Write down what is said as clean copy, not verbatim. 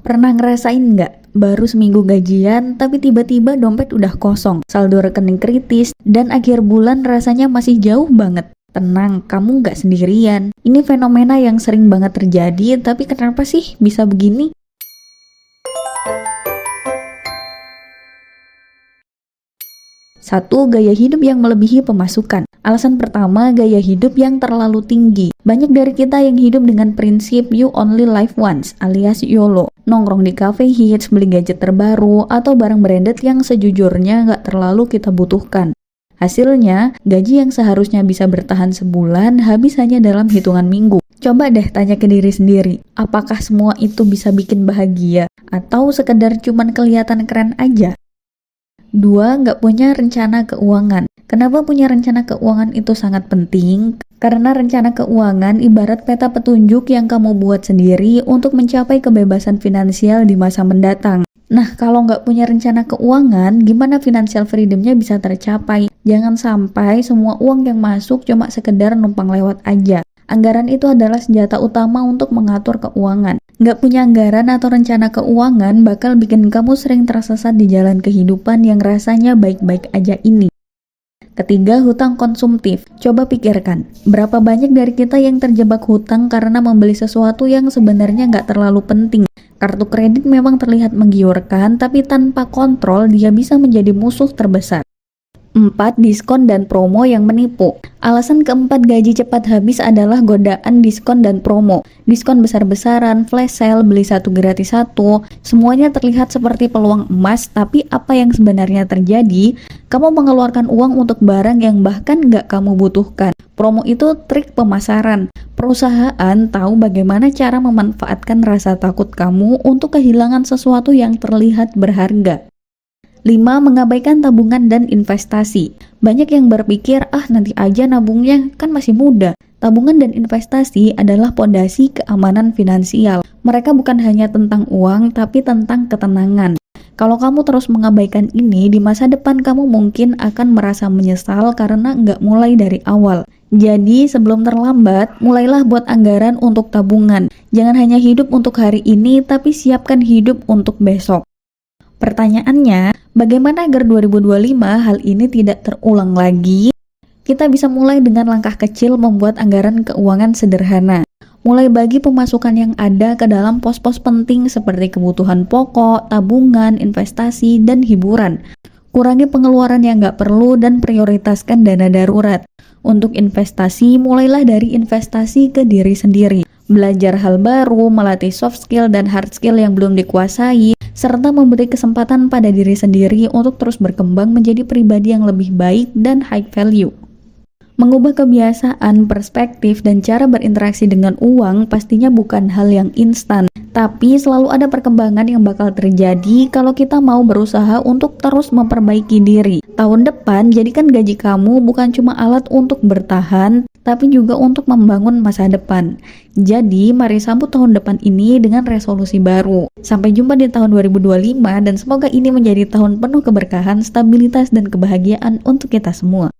Pernah ngerasain nggak? Baru seminggu gajian, tapi tiba-tiba dompet udah kosong, saldo rekening kritis, dan akhir bulan rasanya masih jauh banget. Tenang, kamu nggak sendirian. Ini fenomena yang sering banget terjadi, tapi kenapa sih bisa begini? Satu, gaya hidup yang melebihi pemasukan. Alasan pertama, gaya hidup yang terlalu tinggi. Banyak dari kita yang hidup dengan prinsip you only live once, alias YOLO. Nongkrong di cafe hits, beli gadget terbaru, atau barang branded yang sejujurnya nggak terlalu kita butuhkan. Hasilnya, gaji yang seharusnya bisa bertahan sebulan habis hanya dalam hitungan minggu. Coba deh tanya ke diri sendiri, apakah semua itu bisa bikin bahagia? Atau sekedar cuman kelihatan keren aja? 2. Nggak punya rencana keuangan. Kenapa punya rencana keuangan itu sangat penting? Karena rencana keuangan ibarat peta petunjuk yang kamu buat sendiri untuk mencapai kebebasan finansial di masa mendatang. Nah, kalau nggak punya rencana keuangan, gimana financial freedom-nya bisa tercapai? Jangan sampai semua uang yang masuk cuma sekedar numpang lewat aja. Anggaran itu adalah senjata utama untuk mengatur keuangan. Nggak punya anggaran atau rencana keuangan bakal bikin kamu sering tersesat di jalan kehidupan yang rasanya baik-baik aja ini. Ketiga, hutang konsumtif. Coba pikirkan, berapa banyak dari kita yang terjebak hutang karena membeli sesuatu yang sebenarnya nggak terlalu penting. Kartu kredit memang terlihat menggiurkan, tapi tanpa kontrol dia bisa menjadi musuh terbesar. 4. Diskon dan promo yang menipu. Alasan keempat gaji cepat habis adalah godaan diskon dan promo. Diskon besar-besaran, flash sale, beli satu gratis satu, semuanya terlihat seperti peluang emas, tapi apa yang sebenarnya terjadi? Kamu mengeluarkan uang untuk barang yang bahkan nggak kamu butuhkan. Promo itu trik pemasaran. Perusahaan tahu bagaimana cara memanfaatkan rasa takut kamu untuk kehilangan sesuatu yang terlihat berharga. 5. Mengabaikan tabungan dan investasi. Banyak yang berpikir, nanti aja nabungnya, kan masih muda. Tabungan dan investasi adalah pondasi keamanan finansial. Mereka bukan hanya tentang uang, tapi tentang ketenangan. Kalau kamu terus mengabaikan ini, di masa depan kamu mungkin akan merasa menyesal karena nggak mulai dari awal. Jadi, sebelum terlambat, mulailah buat anggaran untuk tabungan. Jangan hanya hidup untuk hari ini, tapi siapkan hidup untuk besok. Pertanyaannya, bagaimana agar 2025 hal ini tidak terulang lagi? Kita bisa mulai dengan langkah kecil membuat anggaran keuangan sederhana. Mulai bagi pemasukan yang ada ke dalam pos-pos penting seperti kebutuhan pokok, tabungan, investasi, dan hiburan. Kurangi pengeluaran yang nggak perlu dan prioritaskan dana darurat. Untuk investasi, mulailah dari investasi ke diri sendiri. Belajar hal baru, melatih soft skill dan hard skill yang belum dikuasai, serta memberi kesempatan pada diri sendiri untuk terus berkembang menjadi pribadi yang lebih baik dan high value. Mengubah kebiasaan, perspektif, dan cara berinteraksi dengan uang pastinya bukan hal yang instan, tapi selalu ada perkembangan yang bakal terjadi kalau kita mau berusaha untuk terus memperbaiki diri. Tahun depan, jadikan gaji kamu bukan cuma alat untuk bertahan, tapi juga untuk membangun masa depan. Jadi, mari sambut tahun depan ini dengan resolusi baru. Sampai jumpa di tahun 2025 dan semoga ini menjadi tahun penuh keberkahan, stabilitas, dan kebahagiaan untuk kita semua.